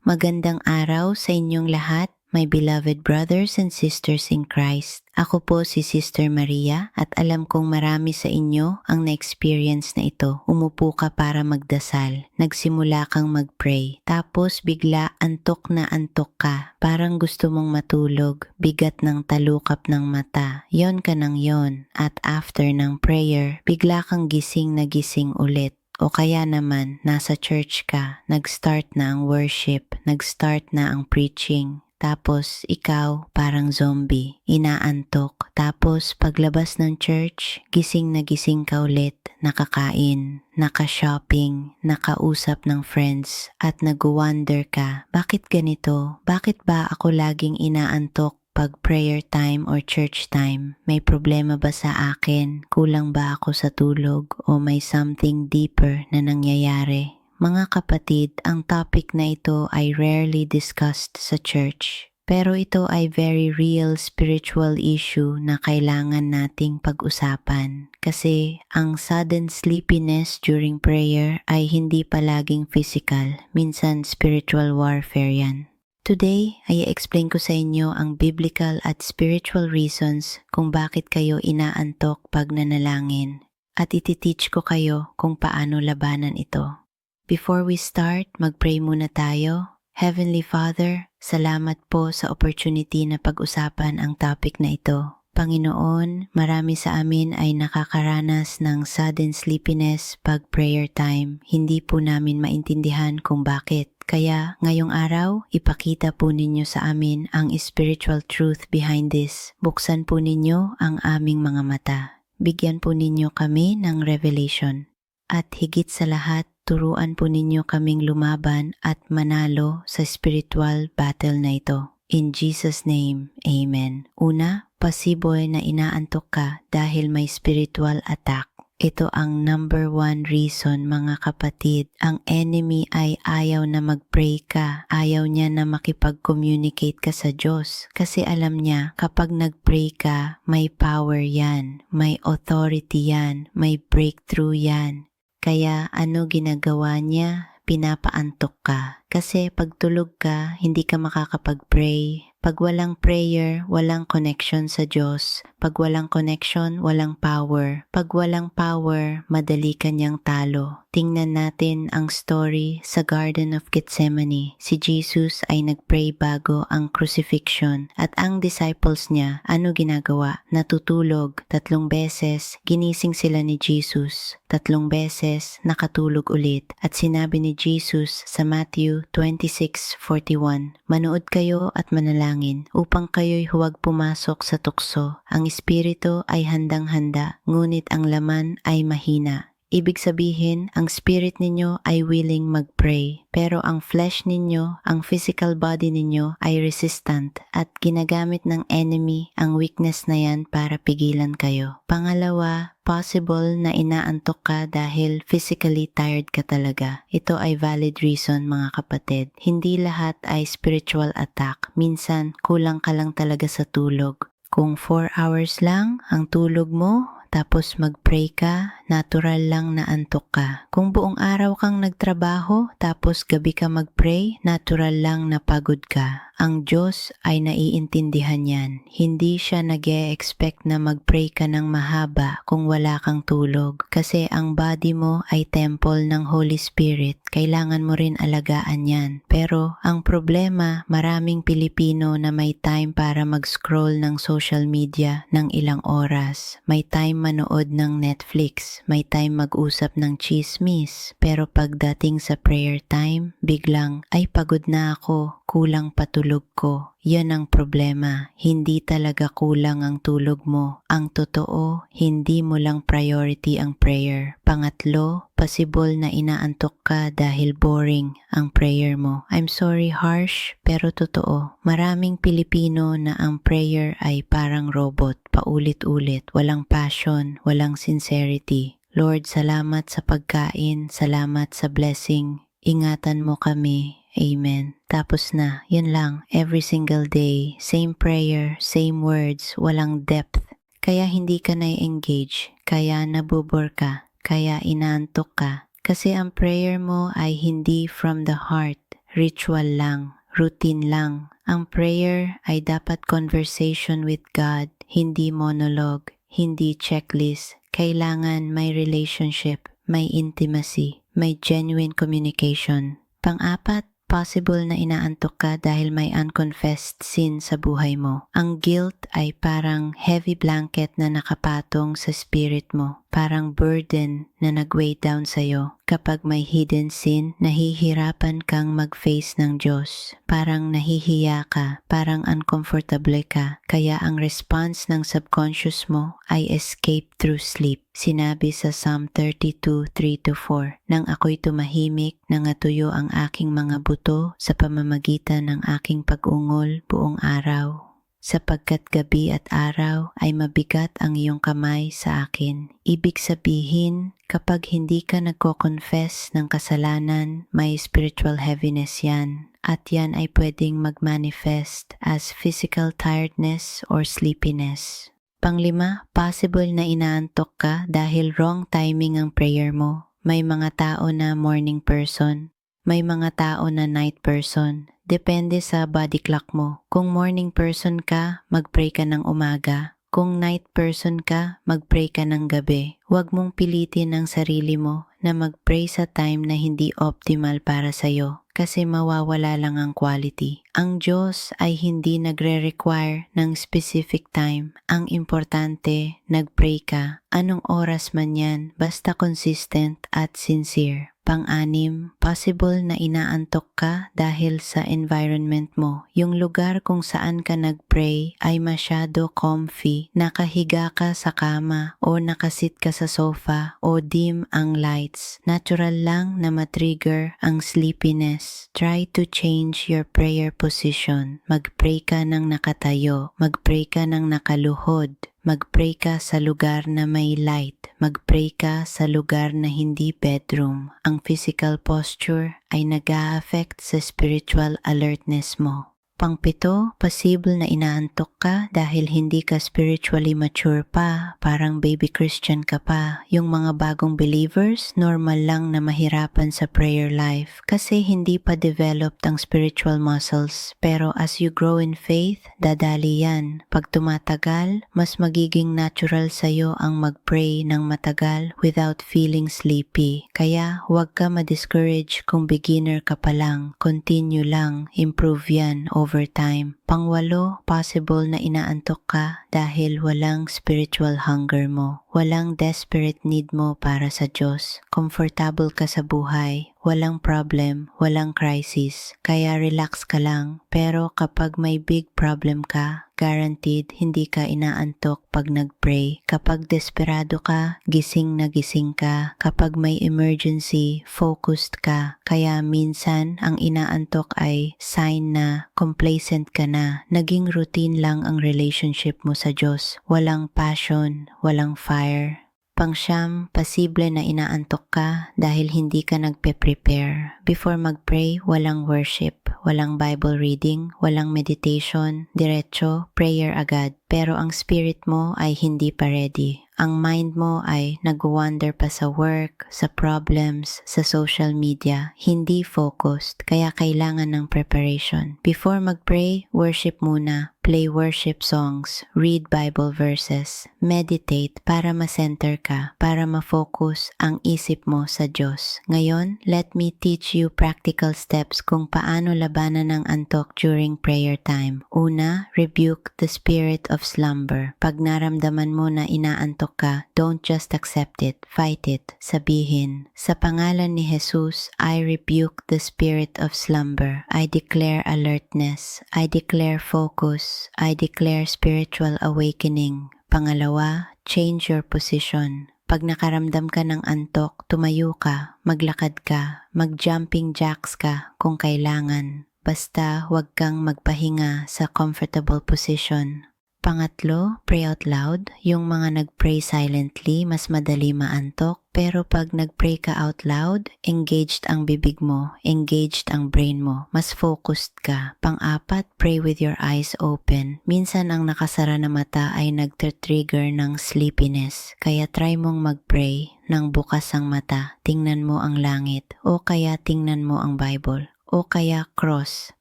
Magandang araw sa inyong lahat, my beloved brothers and sisters in Christ. Ako po si Sister Maria at alam kong marami sa inyo ang na-experience na ito. Umupo ka para magdasal, nagsimula kang mag-pray, tapos bigla antok na antok ka. Parang gusto mong matulog, bigat ng talukap ng mata, yon ka ng yon. At after ng prayer, bigla kang gising na gising ulit. O kaya naman, nasa church ka, nag-start na ang worship, nag-start na ang preaching. Tapos ikaw parang zombie, inaantok. Tapos paglabas ng church, gising na gising ka ulit, nakakain, naka-shopping, nakausap ng friends, at nag-wonder ka, bakit ganito? Bakit ba ako laging inaantok? Pag prayer time or church time, may problema ba sa akin? Kulang ba ako sa tulog? O may something deeper na nangyayari? Mga kapatid, ang topic na ito ay rarely discussed sa church. Pero ito ay very real spiritual issue na kailangan nating pag-usapan. Kasi ang sudden sleepiness during prayer ay hindi palaging physical, minsan spiritual warfare yan. Today, ay explain ko sa inyo ang biblical at spiritual reasons kung bakit kayo inaantok pag nanalangin at iti-teach ko kayo kung paano labanan ito. Before we start, mag-pray muna tayo. Heavenly Father, salamat po sa opportunity na pag-usapan ang topic na ito. Panginoon, marami sa amin ay nakakaranas ng sudden sleepiness pag prayer time. Hindi po namin maintindihan kung bakit. Kaya ngayong araw, ipakita po ninyo sa amin ang spiritual truth behind this. Buksan po ninyo ang aming mga mata. Bigyan po ninyo kami ng revelation. At higit sa lahat, turuan po ninyo kaming lumaban at manalo sa spiritual battle na ito. In Jesus' name, Amen. Una, possible na inaantok ka dahil may spiritual attack. Ito ang number one reason mga kapatid. Ang enemy ay ayaw na mag-pray ka. Ayaw niya na makipag-communicate ka sa Diyos. Kasi alam niya kapag nag-pray ka, may power yan, may authority yan, may breakthrough yan. Kaya ano ginagawa niya? Pinapaantok ka. Kasi pag tulog ka, hindi ka makakapag-pray. Pag walang prayer, walang connection sa Diyos. Pag walang connection, walang power. Pag walang power, madali ka niyang talo. Tingnan natin ang story sa Garden of Gethsemane. Si Jesus ay nagpray bago ang crucifixion at ang disciples niya, ano ginagawa? Natutulog 3 beses, ginising sila ni Jesus. 3 beses, nakatulog ulit. At sinabi ni Jesus sa Matthew 26:41, manood kayo at manalangin upang kayo'y huwag pumasok sa tukso. Ang espiritu ay handang-handa, ngunit ang laman ay mahina. Ibig sabihin, ang spirit ninyo ay willing mag-pray, pero ang flesh ninyo, ang physical body ninyo ay resistant at ginagamit ng enemy ang weakness na yan para pigilan kayo. Pangalawa, possible na inaantok ka dahil physically tired ka talaga. Ito ay valid reason mga kapatid. Hindi lahat ay spiritual attack. Minsan, kulang ka lang talaga sa tulog. Kung 4 hours lang ang tulog mo, tapos mag-pray ka, natural lang na antok ka. Kung buong araw kang nagtrabaho, tapos gabi ka mag-pray, natural lang na pagod ka. Ang Diyos ay naiintindihan yan. Hindi siya nag-e-expect na mag-pray ka ng mahaba kung wala kang tulog. Kasi ang body mo ay temple ng Holy Spirit. Kailangan mo rin alagaan yan. Pero ang problema, maraming Pilipino na may time para mag-scroll ng social media ng ilang oras. May time manood ng Netflix, may time mag-usap ng chismis, pero pagdating sa prayer time, biglang, ay pagod na ako, kulang patulog ko. Yan ang problema, hindi talaga kulang ang tulog mo. Ang totoo, hindi mo lang priority ang prayer. Pangatlo, possible na inaantok ka dahil boring ang prayer mo. I'm sorry harsh, pero totoo. Maraming Pilipino na ang prayer ay parang robot, paulit-ulit, walang passion, walang sincerity. Lord, salamat sa pagkain, salamat sa blessing. Ingatan mo kami. Amen. Tapos na, yun lang. Every single day, same prayer, same words, walang depth. Kaya hindi ka na-engage, kaya nabubor ka, kaya inaantok ka. Kasi ang prayer mo ay hindi from the heart. ritual lang, routine lang. Ang prayer ay dapat conversation with God, hindi monologue, hindi checklist. Kailangan may relationship, may intimacy, may genuine communication. Pang-apat, possible na inaantok ka dahil may unconfessed sin sa buhay mo. Ang guilt ay parang heavy blanket na nakapatong sa spirit mo. Parang burden na nag-weigh down sa'yo. Kapag may hidden sin, nahihirapan kang mag-face ng Diyos. Parang nahihiya ka, parang uncomfortable ka. Kaya ang response ng subconscious mo ay escape through sleep. Sinabi sa Psalm 32:3-4, "Nang ako'y tumahimik, nangatuyo ang aking mga buto sa pamamagitan ng aking pag-ungol buong araw. Sapagkat gabi at araw ay mabigat ang iyong kamay sa akin." Ibig sabihin, kapag hindi ka nagko-confess ng kasalanan, may spiritual heaviness yan. At yan ay pwedeng mag-manifest as physical tiredness or sleepiness. Panglima, possible na inaantok ka dahil wrong timing ang prayer mo. May mga tao na morning person, may mga tao na night person. Depende sa body clock mo. Kung morning person ka, mag-pray ka ng umaga. Kung night person ka, mag-pray ka ng gabi. Huwag mong pilitin ang sarili mo na mag-pray sa time na hindi optimal para sa'yo kasi mawawala lang ang quality. Ang Diyos ay hindi nagre-require ng specific time. Ang importante, nag-pray ka. Anong oras man yan, basta consistent at sincere. Pang-anim, possible na inaantok ka dahil sa environment mo. Yung lugar kung saan ka nag-pray ay masyado comfy, nakahiga ka sa kama o nakasit ka sa sofa o dim ang lights. Natural lang na matrigger ang sleepiness. Try to change your prayer position. Mag-pray ka ng nakatayo, mag-pray ka ng nakaluhod. Mag-pray ka sa lugar na may light. Mag-pray ka sa lugar na hindi bedroom. Ang physical posture ay nag-a-affect sa spiritual alertness mo. Pang-pito, possible na inaantok ka dahil hindi ka spiritually mature pa, parang baby Christian ka pa. Yung mga bagong believers, normal lang na mahirapan sa prayer life kasi hindi pa developed ang spiritual muscles. Pero as you grow in faith, dadali yan. Pag tumatagal, mas magiging natural sa'yo ang mag-pray ng matagal without feeling sleepy. Kaya huwag ka ma-discourage kung beginner ka pa lang. Continue lang, improve yan over time. Pang-walo, possible na inaantok ka dahil walang spiritual hunger mo. Walang desperate need mo para sa Diyos. Comfortable ka sa buhay. Walang problem, walang crisis. Kaya relax ka lang. Pero kapag may big problem ka, guaranteed hindi ka inaantok pag nag-pray. Kapag desperado ka, gising na gising ka. Kapag may emergency, focused ka. Kaya minsan, ang inaantok ay sign na complacent ka na. Naging routine lang ang relationship mo sa Diyos. Walang passion, walang fire. Pang-siyam, posible na inaantok ka dahil hindi ka nagpe-prepare. Before mag-pray, walang worship, walang Bible reading, walang meditation, diretso, prayer agad. Pero ang spirit mo ay hindi pa ready. Ang mind mo ay nag-wander pa sa work, sa problems, sa social media, hindi focused, kaya kailangan ng preparation. Before mag-pray, worship muna. Play worship songs, read Bible verses, meditate para ma-center ka, para ma-focus ang isip mo sa Diyos. Ngayon, let me teach you practical steps kung paano labanan ng antok during prayer time. Una, rebuke the spirit of slumber. Pag naramdaman mo na inaantok ka, don't just accept it, fight it. Sabihin, sa pangalan ni Jesus, I rebuke the spirit of slumber. I declare alertness. I declare focus. I declare spiritual awakening. Pangalawa, change your position. Pag nakaramdam ka ng antok, tumayo ka, maglakad ka, mag-jumping jacks ka kung kailangan. Basta huwag kang magpahinga sa comfortable position. Pangatlo, pray out loud. Yung mga nag-pray silently, mas madali maantok. Pero pag nag-pray ka out loud, engaged ang bibig mo, engaged ang brain mo, mas focused ka. Pang-apat, pray with your eyes open. Minsan ang nakasara na mata ay nagtre-trigger ng sleepiness. Kaya try mong mag-pray nang bukas ang mata, tingnan mo ang langit, o kaya tingnan mo ang Bible. o kaya cross.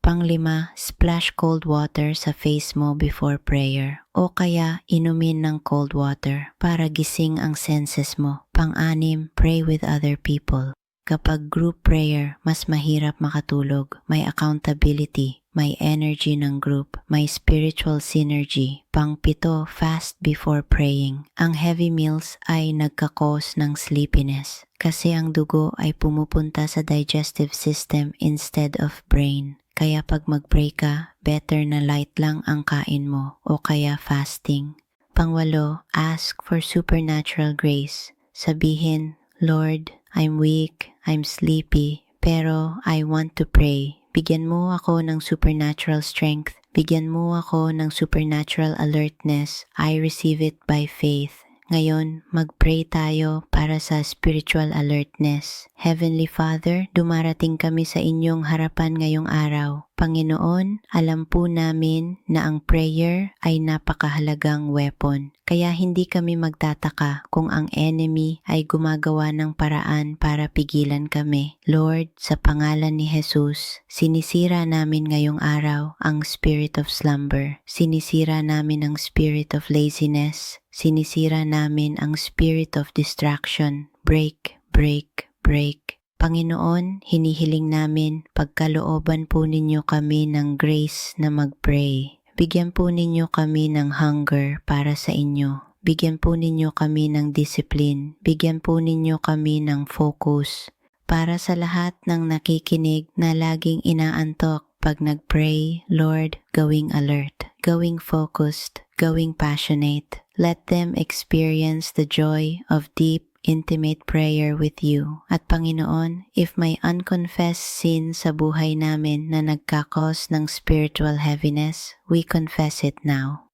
Panglima, splash cold water sa face mo before prayer o kaya inumin ng cold water para gising ang senses mo. Pang-anim, pray with other people. Kapag group prayer, mas mahirap makatulog. May accountability, may energy ng group, may spiritual synergy. Pang-pito, fast before praying. Ang heavy meals ay nagkakos ng sleepiness kasi ang dugo ay pumupunta sa digestive system instead of brain. Kaya pag mag-pray ka, better na light lang ang kain mo o kaya fasting. Pangwalo, ask for supernatural grace. Sabihin, Lord, I'm weak, I'm sleepy, pero I want to pray. Bigyan mo ako ng supernatural strength. Bigyan mo ako ng supernatural alertness. I receive it by faith. Ngayon, mag-pray tayo para sa spiritual alertness. Heavenly Father, dumarating kami sa inyong harapan ngayong araw. Panginoon, alam po namin na ang prayer ay napakahalagang weapon. Kaya hindi kami magtataka kung ang enemy ay gumagawa ng paraan para pigilan kami. Lord, sa pangalan ni Jesus, sinisira namin ngayong araw ang spirit of slumber. Sinisira namin ang spirit of laziness. Sinisira namin ang spirit of distraction. Break, break, break. Panginoon, hinihiling namin pagkalooban po ninyo kami ng grace na mag-pray. Bigyan po ninyo kami ng hunger para sa inyo. Bigyan po ninyo kami ng discipline. Bigyan po ninyo kami ng focus. Para sa lahat ng nakikinig na laging inaantok pag nag-pray, Lord, gawing alert, gawing focused, gawing passionate. Let them experience the joy of deep, intimate prayer with you. At Panginoon, if may unconfessed sin sa buhay namin na nagkakos ng spiritual heaviness, we confess it now.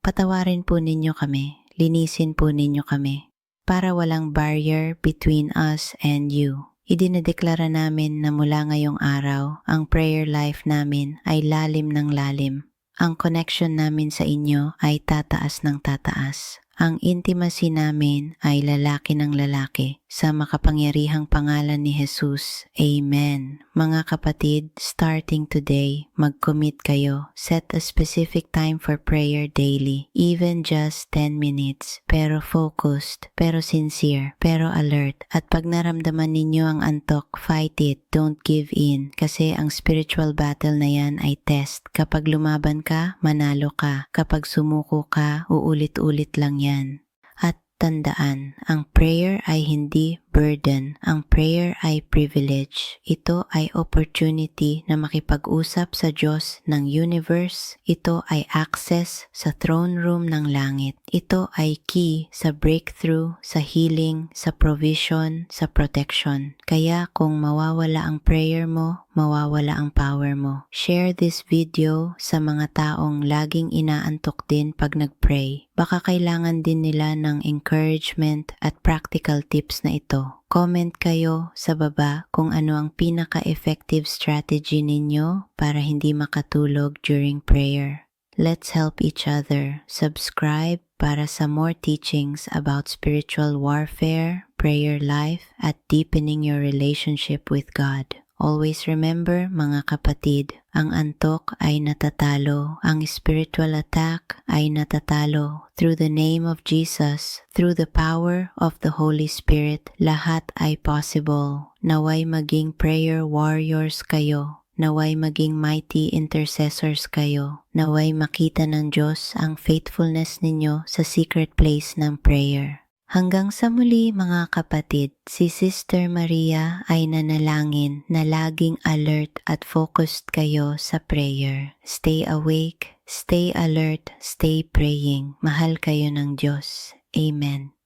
Patawarin po ninyo kami, linisin po ninyo kami, para walang barrier between us and you. Idinedeklara namin na mula ngayong araw, ang prayer life namin ay lalim ng lalim. Ang connection namin sa inyo ay tataas ng tataas. Ang intimacy namin ay lalaki ng lalaki sa makapangyarihang pangalan ni Jesus. Amen. Mga kapatid, starting today, mag-commit kayo. Set a specific time for prayer daily, even just 10 minutes. Pero focused, pero sincere, pero alert. At pag naramdaman ninyo ang antok, fight it. Don't give in. Kasi ang spiritual battle na yan ay test. Kapag lumaban ka, manalo ka. Kapag sumuko ka, uulit-ulit lang yan. At tandaan, ang prayer ay hindi burden. Ang prayer ay privilege. Ito ay opportunity na makipag-usap sa Diyos ng universe. Ito ay access sa throne room ng langit. Ito ay key sa breakthrough, sa healing, sa provision, sa protection. Kaya kung mawawala ang prayer mo, mawawala ang power mo. Share this video sa mga taong laging inaantok din pag nag-pray. Baka kailangan din nila ng encouragement at practical tips na ito. Comment kayo sa baba kung ano ang pinaka-effective strategy ninyo para hindi makatulog during prayer. Let's help each other. Subscribe para sa more teachings about spiritual warfare, prayer life, at deepening your relationship with God. Always remember, mga kapatid, ang antok ay natatalo, ang spiritual attack ay natatalo. Through the name of Jesus, through the power of the Holy Spirit, lahat ay possible. Naway maging prayer warriors kayo. Naway maging mighty intercessors kayo. Naway makita ng Diyos ang faithfulness ninyo sa secret place ng prayer. Hanggang sa muli mga kapatid, si Sister Maria ay nanalangin na laging alert at focused kayo sa prayer. Stay awake, stay alert, stay praying. Mahal kayo ng Diyos. Amen.